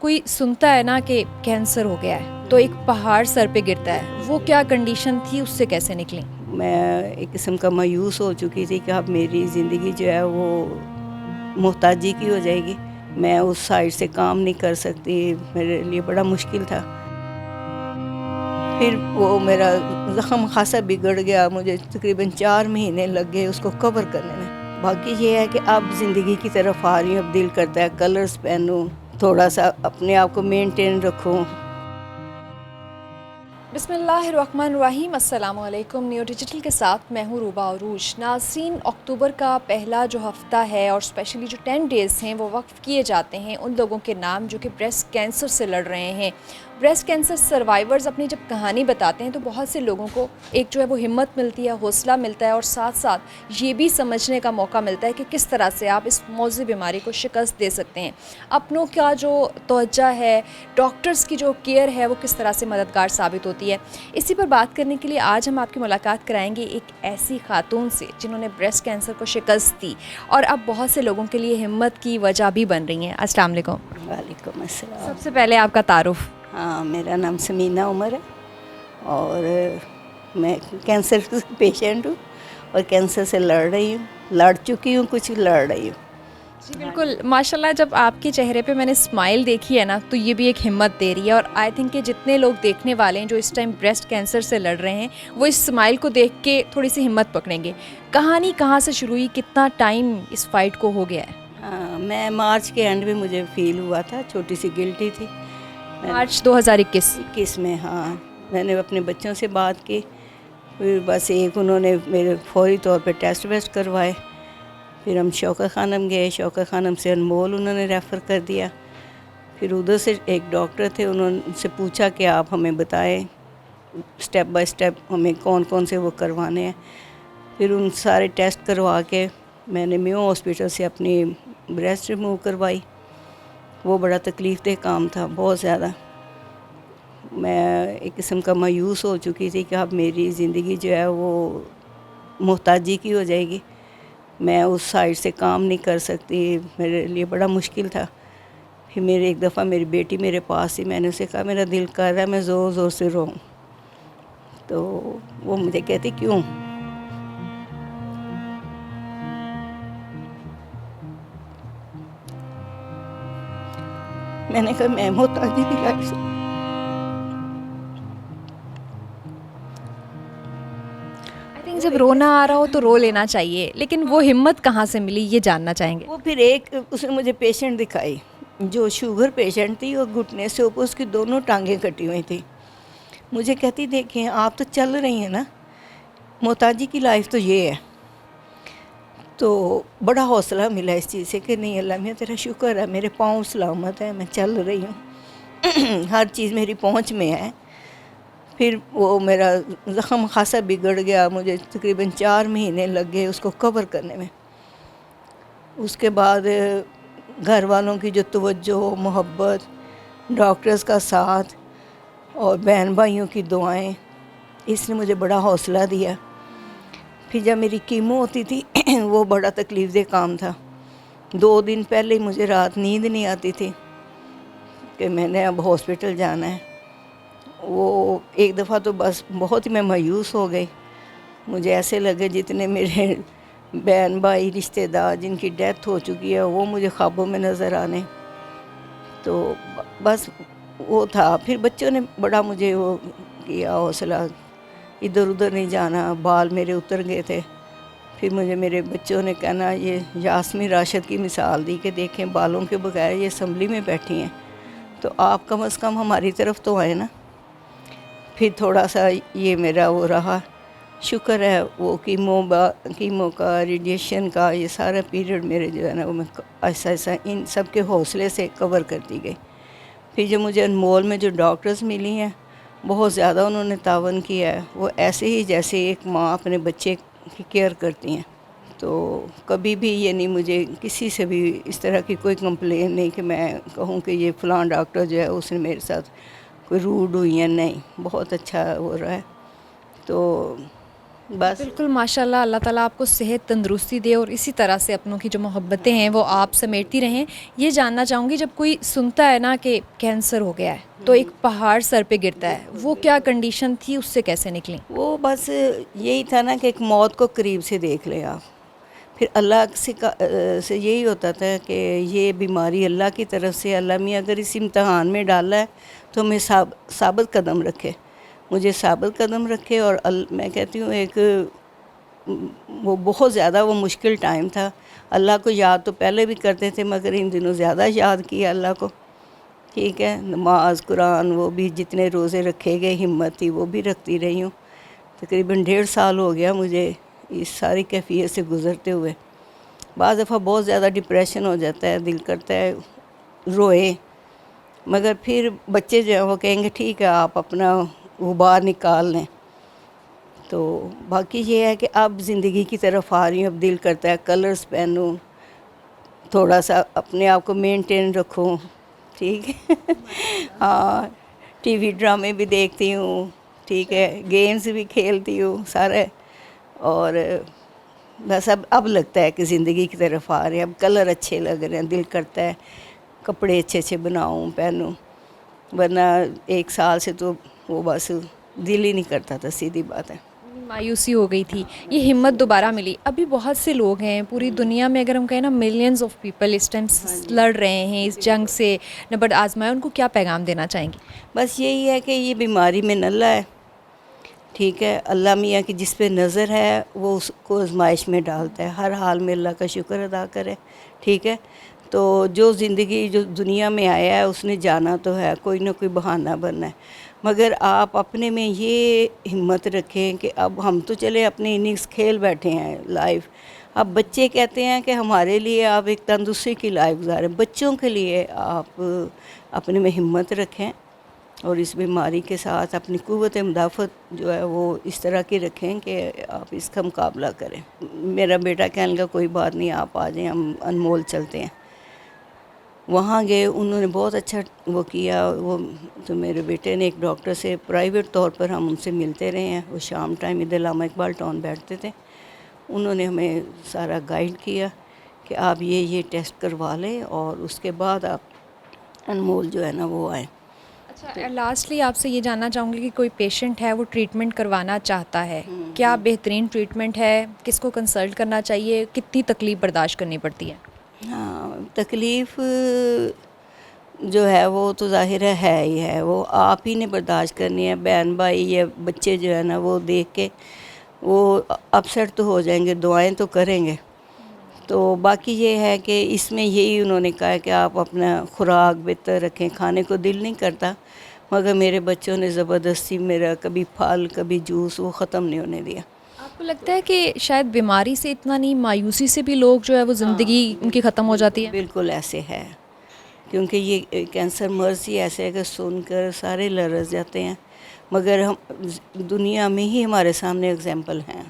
कोई सुनता है ना कि कैंसर हो गया है तो एक पहाड़ सर पे गिरता है, वो क्या कंडीशन थी, उससे कैसे निकली? मैं एक किस्म का मायूस हो चुकी थी कि अब मेरी ज़िंदगी जो है वो मोहताजी की हो जाएगी। मैं उस साइड से काम नहीं कर सकती, मेरे लिए बड़ा मुश्किल था। फिर वो मेरा ज़ख़्म ख़ासा बिगड़ गया, मुझे तकरीबन 4 महीने लग गए उसको कवर करने में। बाकी ये है कि अब ज़िंदगी की तरफ आ रही हूँ, अब दिल करता है कलर्स पहनूँ, थोड़ा सा अपने आप को मेंटेन रखूँ। बिस्मिल्लाहिर्रहमानिर्रहीम, अस्सलाम वालेकुम। न्यू डिजिटल के साथ मैं हूँ रूबा अरूज। नाज़रीन, अक्टूबर का पहला जो हफ़्ता है और स्पेशली जो 10 डेज़ हैं वो वक्फ़ किए जाते हैं उन लोगों के नाम जो कि ब्रेस्ट कैंसर से लड़ रहे हैं। ब्रेस्ट कैंसर सर्वाइवर्स अपनी जब कहानी बताते हैं तो बहुत से लोगों को एक जो है वो हिम्मत मिलती है, हौसला मिलता है और साथ साथ ये भी समझने का मौका मिलता है कि किस तरह से आप इस मौज़ी बीमारी को शिकस्त दे सकते हैं। अपनों का जो तवज्जो है, डॉक्टर्स की जो केयर है, वो किस तरह से मददगार साबित होती है। इसी पर बात करने के लिए आज हम आपकी मुलाकात कराएंगे एक ऐसी खातून से जिन्होंने ब्रेस्ट कैंसर को शिकस्त दी और अब बहुत से लोगों के लिए हिम्मत की वजह भी बन रही हैं। अस्सलाम वालेकुम। वालेकुम अस्सलाम। सबसे पहले आपका तारुफ। हाँ, मेरा नाम समीना उमर है और मैं कैंसर की पेशेंट हूँ और कैंसर से लड़ रही हूँ, लड़ चुकी हूँ, कुछ लड़ रही हूँ। जी बिल्कुल, माशाल्लाह, जब आपके चेहरे पे मैंने स्माइल देखी है ना तो ये भी एक हिम्मत दे रही है और आई थिंक कि जितने लोग देखने वाले हैं जो इस टाइम ब्रेस्ट कैंसर से लड़ रहे हैं वो इस स्माइल को देख के थोड़ी सी हिम्मत पकड़ेंगे। कहानी कहाँ से शुरू हुई, कितना टाइम इस फाइट को हो गया है? हाँ, मैं मार्च के एंड में मुझे फील हुआ था, छोटी सी गिल्टी थी। मार्च 2021। 21 में, हाँ, मैंने अपने बच्चों से बात की, फिर बस एक उन्होंने मेरे फौरी तौर पे टेस्ट वेस्ट करवाए। फिर हम शौकत खानम गए, शौकत खानम से अनमोल उन्होंने रेफ़र कर दिया। फिर उधर से एक डॉक्टर थे, उन्होंने उनसे पूछा कि आप हमें बताएं स्टेप बाय स्टेप हमें कौन कौन से वो करवाने हैं। फिर उन सारे टेस्ट करवा के मैंने मेयो हॉस्पिटल से अपनी ब्रेस्ट रिमूव करवाई। वो बड़ा तकलीफ़देह काम था, बहुत ज़्यादा। मैं एक किस्म का मायूस हो चुकी थी कि अब मेरी ज़िंदगी जो है वो मोहताजी की हो जाएगी। मैं उस साइड से काम नहीं कर सकती, मेरे लिए बड़ा मुश्किल था। फिर मेरे एक दफ़ा मेरी बेटी मेरे पास थी, मैंने उसे कहा मेरा दिल कर रहा है मैं ज़ोर ज़ोर से रोऊं। तो वो मुझे कहती क्यों? मैंने कहा मैं मोहताजी की लाइफ से। आई थिंक जब रोना आ रहा हो तो रो लेना चाहिए, लेकिन वो हिम्मत कहाँ से मिली ये जानना चाहेंगे। वो फिर एक उसने मुझे पेशेंट दिखाई जो शुगर पेशेंट थी और घुटने से ऊपर उसकी दोनों टांगें कटी हुई थी। मुझे कहती देखें आप तो चल रही हैं ना, मोहताजी की लाइफ तो ये है। तो बड़ा हौसला मिला इस चीज़ से कि नहीं अल्लाह मियाँ तेरा शुक्र है, मेरे पाँव सलामत है, मैं चल रही हूँ। हर चीज़ मेरी पहुँच में है। फिर वो मेरा ज़ख़्म ख़ासा बिगड़ गया, मुझे तकरीबन 4 महीने लग गए उसको कवर करने में। उसके बाद घर वालों की जो तवज्जो, मोहब्बत, डॉक्टर्स का साथ और बहन भाइयों की दुआएं, इसने मुझे बड़ा हौसला दिया। फिर जब मेरी कीमो होती थी वो बड़ा तकलीफ़देह काम था। 2 दिन पहले ही मुझे रात नींद नहीं आती थी कि मैंने अब हॉस्पिटल जाना है। वो एक दफ़ा तो बस बहुत ही मैं मायूस हो गई। मुझे ऐसे लगे जितने मेरे बहन भाई रिश्तेदार जिनकी डेथ हो चुकी है वो मुझे ख्वाबों में नज़र आने। तो बस वो था। फिर बच्चों ने बड़ा मुझे वो किया हौसला, इधर उधर नहीं जाना, बाल मेरे उतर गए थे। फिर मुझे मेरे बच्चों ने कहना ये यास्मीन राशिद की मिसाल दी कि देखें बालों के बगैर ये असम्बली में बैठी हैं, तो आप कम से कम हमारी तरफ तो आए ना। फिर थोड़ा सा ये मेरा वो रहा, शुक्र है वो कीमो का, रेडिएशन का, ये सारा पीरियड मेरे जो है ना वो मैं ऐसा ऐसा इन सब के हौसले से कवर करती गई। फिर जो मुझे अनमोल में जो डॉक्टर्स मिली हैं बहुत ज़्यादा उन्होंने तावन किया है। वो ऐसे ही जैसे एक माँ अपने बच्चे की केयर करती हैं। तो कभी भी ये नहीं मुझे किसी से भी इस तरह की कोई कंप्लेन नहीं कि मैं कहूँ कि ये फ़लाँ डॉक्टर जो है उसने मेरे साथ कोई रूड हुई है, नहीं, बहुत अच्छा हो रहा है। तो बस बिल्कुल माशाल्लाह, अल्लाह ताला आपको सेहत तंदुरुस्ती दे और इसी तरह से अपनों की जो मोहब्बतें हैं वो आप समेटती रहें। ये जानना चाहूँगी, जब कोई सुनता है ना कि कैंसर हो गया है तो एक पहाड़ सर पे गिरता है, वो क्या कंडीशन थी, उससे कैसे निकली? वो बस यही था ना कि एक मौत को करीब से देख लें आप। फिर अल्लाह से यही होता था कि ये बीमारी अल्लाह की तरफ से, अल्लाह मियाँ अगर इस इम्तहान में डाला है तो हमें साबित कदम रखे, मुझे साबित कदम रखे। और मैं कहती हूँ एक वो बहुत ज़्यादा वो मुश्किल टाइम था। अल्लाह को याद तो पहले भी करते थे मगर इन दिनों ज़्यादा याद किया अल्लाह को। ठीक है, नमाज कुरान वो भी जितने रोज़े रखे गए, हिम्मत थी वो भी रखती रही हूँ। तकरीबन 1.5 साल हो गया मुझे इस सारी कैफियत से गुज़रते हुए। बाज़ दफ़ा बहुत ज़्यादा डिप्रेशन हो जाता है, दिल करता है रोए, मगर फिर बच्चे जो हैं वो कहेंगे ठीक है आप अपना गुबार निकाल लें। तो बाकी ये है कि अब ज़िंदगी की तरफ आ रही हूँ, अब दिल करता है कलर्स पहनूँ, थोड़ा सा अपने आप को मेंटेन रखूँ। ठीक है हाँ, टीवी ड्रामे भी देखती हूँ, ठीक है, गेम्स भी खेलती हूँ सारे। और बस अब लगता है कि ज़िंदगी की तरफ आ रहे हैं, अब कलर अच्छे लग रहे हैं, दिल करता है कपड़े अच्छे अच्छे बनाऊँ पहनूँ, वरना 1 साल से तो वो बस दिल ही नहीं करता था, सीधी बात है। मायूसी हो गई थी, ये हिम्मत दोबारा मिली। अभी बहुत से लोग हैं पूरी दुनिया में, अगर हम कहें ना मिलियंस ऑफ पीपल इस टाइम लड़ रहे हैं इस जंग से नबर्द आजमाए, उनको क्या पैगाम देना चाहेंगी? बस यही है कि ये बीमारी में नल्ला है, ठीक है, अल्लाह मियाँ की जिस पे नज़र है वो उसको आजमाइश में डालता है, हर हाल में अल्लाह का शुक्र अदा करे। ठीक है, तो जो ज़िंदगी जो दुनिया में आया है उसने जाना तो है, कोई ना कोई बहाना बनना है, मगर आप अपने में ये हिम्मत रखें कि अब हम तो चले अपने इनिंग्स खेल बैठे हैं लाइफ। अब बच्चे कहते हैं कि हमारे लिए आप एक तंदुरुस्ती की लाइफ गुजारें, बच्चों के लिए आप अपने में हिम्मत रखें और इस बीमारी के साथ अपनी क़ुव्वत मुदाफ़त जो है वो इस तरह की रखें कि आप इसका मुकाबला करें। मेरा बेटा कहने लगा कोई बात नहीं, आप आ जाएं, हम अनमोल चलते हैं। वहाँ गए, उन्होंने बहुत अच्छा वो किया। वो तो मेरे बेटे ने एक डॉक्टर से प्राइवेट तौर पर हम उनसे मिलते रहे हैं, वो शाम टाइम इधर अल्लामा इकबाल टाउन बैठते थे। उन्होंने हमें सारा गाइड किया कि आप ये टेस्ट करवा लें और उसके बाद आप अनमोल जो है ना वो आए। अच्छा, लास्टली आपसे ये जानना चाहूँगी कि कोई पेशेंट है वो ट्रीटमेंट करवाना चाहता है, क्या बेहतरीन ट्रीटमेंट है, किसको कंसल्ट करना चाहिए, कितनी तकलीफ़ बर्दाश्त करनी पड़ती है? हाँ, तकलीफ़ जो है वो तो ज़ाहिर है ही है, वो आप ही ने बर्दाश्त करनी है। बहन भाई या बच्चे जो है ना वो देख के वो अपसेट तो हो जाएंगे, दुआएं तो करेंगे। तो बाकी ये है कि इसमें यही उन्होंने कहा है कि आप अपना खुराक बेहतर रखें। खाने को दिल नहीं करता, मगर मेरे बच्चों ने ज़बरदस्ती मेरा कभी फल कभी जूस वो ख़त्म नहीं होने दिया। आपको लगता है कि शायद बीमारी से इतना नहीं, मायूसी से भी लोग जो है वो ज़िंदगी उनकी ख़त्म हो जाती है? बिल्कुल ऐसे है, क्योंकि ये कैंसर मर्ज़ ही ऐसे है कि सुनकर सारे लरज़ जाते हैं, मगर हम दुनिया में ही हमारे सामने एग्जाम्पल हैं।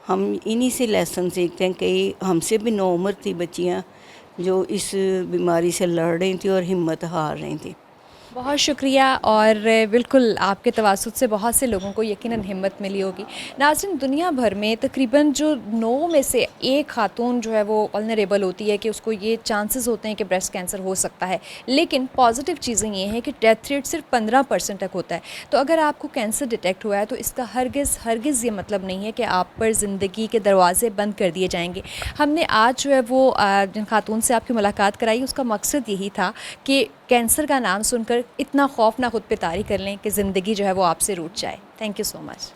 हम इन्हीं से लेसन सीखते हैं। कई हमसे भी नौ उम्र थी बच्चियाँ जो इस बीमारी से लड़ रही थी और हिम्मत हार रही थी। बहुत शुक्रिया, और बिल्कुल आपके तवासुत से बहुत से लोगों को यकीनन हिम्मत मिली होगी। नाज़रीन, दुनिया भर में तकरीबन जो 9 में से 1 खातून जो है वो वल्नरेबल होती है कि उसको ये चांसेस होते हैं कि ब्रेस्ट कैंसर हो सकता है, लेकिन पॉजिटिव चीज़ें ये हैं कि डेथ रेट सिर्फ 15% तक होता है। तो अगर आपको कैंसर डिटेक्ट हुआ है तो इसका हरगिज़ ये मतलब नहीं है कि आप पर ज़िंदगी के दरवाज़े बंद कर दिए जाएंगे। हमने आज जो है वो जिन खातून से आपकी मुलाकात कराई उसका मकसद यही था कि कैंसर का नाम सुनकर इतना खौफ ना खुद पे तारी कर लें कि ज़िंदगी जो है वो आपसे रूठ जाए। Thank you so much.